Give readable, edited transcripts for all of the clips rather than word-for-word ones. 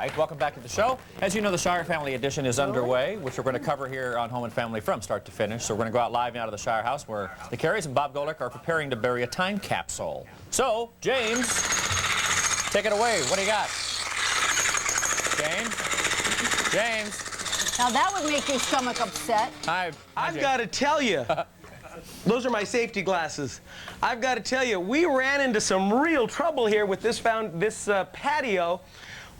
right, welcome back to the show. As you know, the Shier Family Edition is underway, which we're going to cover here on Home and Family from start to finish. So we're going to go out live now to the Shier house where the Carries and Bob Golick are preparing to bury a time capsule. So, James, take it away. What do you got? James? Now that would make your stomach upset. I've got to tell you, those are my safety glasses. I've got to tell you, we ran into some real trouble here with this patio.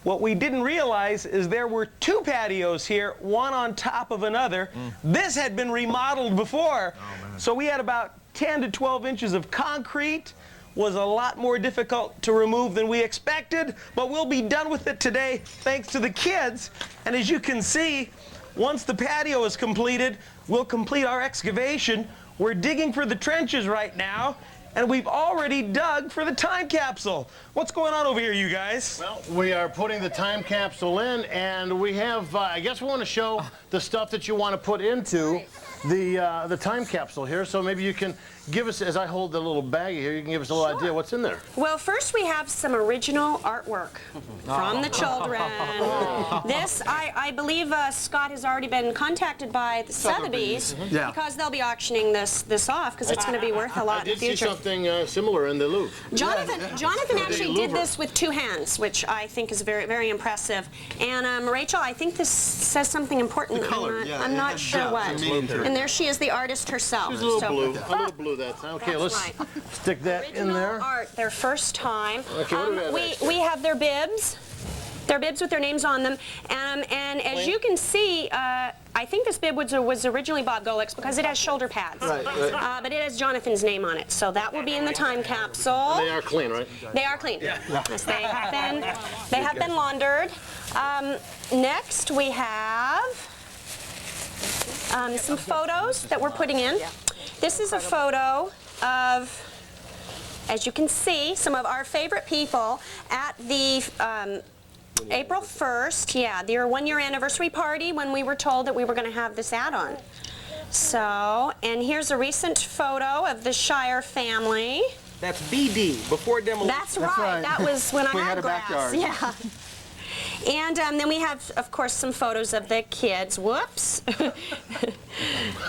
What we didn't realize is there were two patios here, one on top of another. This had been remodeled before. So we had about 10 to 12 inches of concrete. Was a lot more difficult to remove than we expected, but we'll be done with it today thanks to the kids. And as you can see, once the patio is completed, we'll complete our excavation. We're digging for the trenches right now, and we've already dug for the time capsule. What's going on over here, you guys? Well, we are putting the time capsule in, and we have, I guess we want to show the stuff that you want to put into the time capsule here. So maybe you can give us, as I hold the little baggie here, you can give us a little idea what's in there. Well, first we have some original artwork from the children. This, I believe Scott has already been contacted by the Sotheby's because they'll be auctioning this off because it's going to be worth a lot in the future. I did see something similar in the Louvre. Jonathan actually did this with two hands, which I think is very, very impressive. And Rachel, I think this says something important. The color, I'm not sure what. And there she is, the artist herself. She's a little blue. A little blue that time. Okay, let's stick that in there. Original art, their first time. Okay, what do we have next? We have their bibs. Their bibs with their names on them. And as you can see, I think this bib was originally Bob Golick's because it has shoulder pads. Right. But it has Jonathan's name on it. So that will be in the time capsule. And they are clean, right? They are clean. Yeah. Yes, they have been laundered. Next we have some photos that we're putting in. This is a photo of, as you can see, some of our favorite people at the April 1st, their one-year anniversary party when we were told that we were going to have this add-on. So, and here's a recent photo of the Shier family. That's BD, before demolition. That's right. That was when I had a grass. backyard. Yeah. And then we have, of course, some photos of the kids. Whoops.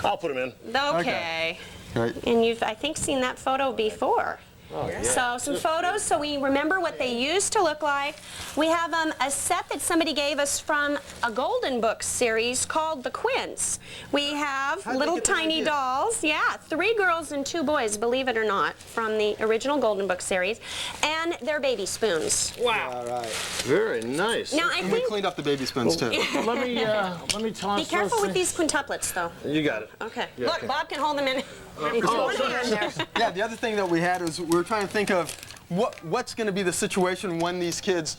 I'll put them in. Okay. Right. And you've, I think, seen that photo before. Oh, yeah. So some photos so we remember what they used to look like. We have a set that somebody gave us from a Golden Books series called The Quints. We have little tiny dolls. Yeah, 3 girls and 2 boys, believe it or not, from the original Golden Book series. And they're baby spoons. Wow. All right. Very nice. Now, I And think... we cleaned up the baby spoons, too. Let me toss. Be careful those with these quintuplets, though. You got it. Okay. Yeah, Look, okay. Bob can hold them in one hand there. Yeah, the other thing that we had is we were trying to think of what's going to be the situation when these kids,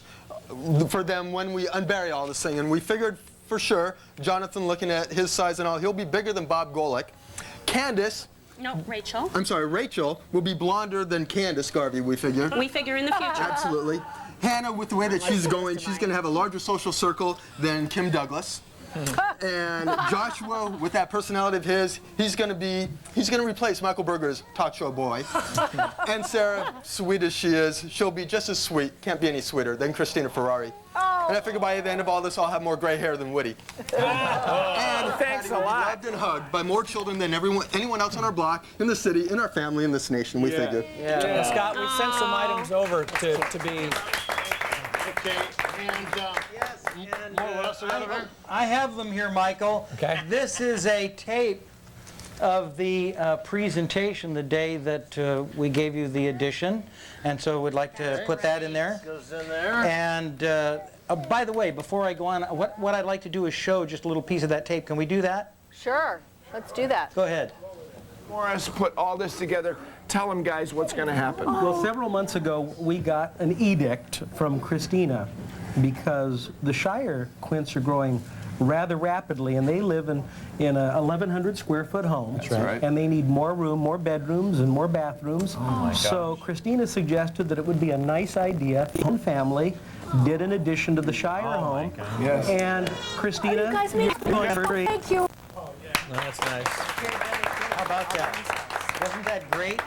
for them, when we unbury all this thing. And we figured for sure, Jonathan, looking at his size and all, he'll be bigger than Bob Golick. Candace. No, Rachel. I'm sorry, Rachel will be blonder than Candace Garvey, we figure. We figure in the future. Absolutely. Hannah, with the way that she's going, she's going to have a larger social circle than Kim Douglas. And Joshua, with that personality of his, he's going to replace Michael Berger's talk show boy. And Sarah, sweet as she is, she'll be just as sweet, can't be any sweeter, than Christina Ferrari. And I figure by the end of all this, I'll have more gray hair than Woody. And Thanks a lot. Loved and hugged by more children than anyone else on our block, in the city, in our family, in this nation, we figure. Yeah. Scott, we sent some items over to be... Okay, and what else do we have there? I have them here, Michael. Okay. This is a tape of the presentation the day that we gave you the edition, and so we'd like to put that in there. Goes in there. And by the way, before I go on, what I'd like to do is show just a little piece of that tape. Can we do that? Sure, let's do that. Go ahead. For us to put all this together, tell them, guys, what's going to happen. Well, several months ago, we got an edict from Christina because the Shier quints are growing rather rapidly, and they live in a 1,100 square foot home. That's right. And they need more room, more bedrooms, and more bathrooms. Oh my gosh. So Christina suggested that it would be a nice idea. One family did an addition to the Shier home. Yes. And Christina, Thank you. That's nice. How about that? Wasn't that great?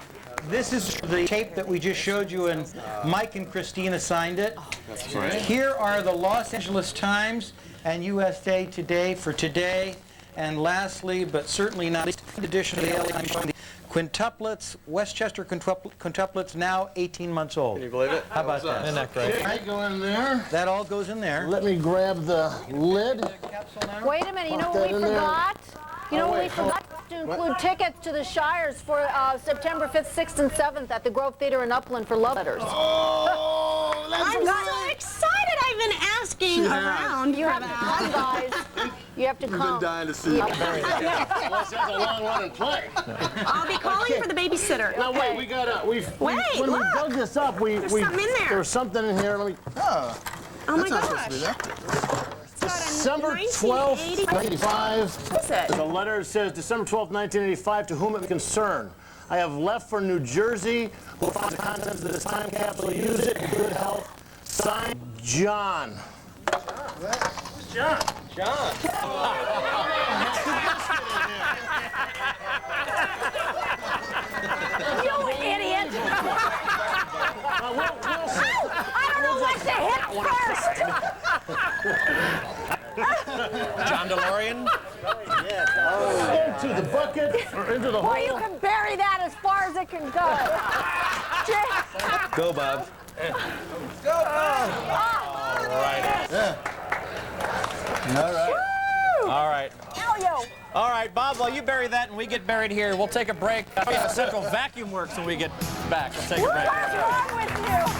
This is the tape that we just showed you, and Mike and Christina signed it. That's right. Here are the Los Angeles Times and USA Today for today. And lastly, but certainly not least, edition of the LA Times showing the quintuplets, Westchester quintuplets, now 18 months old. Can you believe it? How about that? Isn't that great? Okay, go in there. That all goes in there. Let me grab the lid. Wait a minute, you know Pop what that we in there. forgot? You know what we wait, forgot? To include tickets to the Shires for September 5th, 6th, and 7th at the Grove Theater in Upland for Love Letters. Oh, that's I'm so excited. I've been asking around You for have to that. come, guys. You have to We've come. been dying to see it. Unless that's a long run and play. I'll be calling for the babysitter. Now wait, we gotta. When we look. dug this up, we something in there. there was something in here. Let me. Oh my That's not supposed to be gosh. there. December 12th, 1985. What is it? The letter says, December 12th, 1985, to whom it may concern. I have left for New Jersey. Will find the contents of this time capsule. Use it in good health. Signed, John. Who's John? John. You idiot! I don't know what to hit first! John DeLorean? Into the bucket or into the Boy, you hole. can bury that as far as it can go. Go, Bob. All right. All right. Elio! All right, Bob, while you bury that and we get buried here, we'll take a break. The Central Vacuum Works when we get back. We'll take a break. What's wrong with you?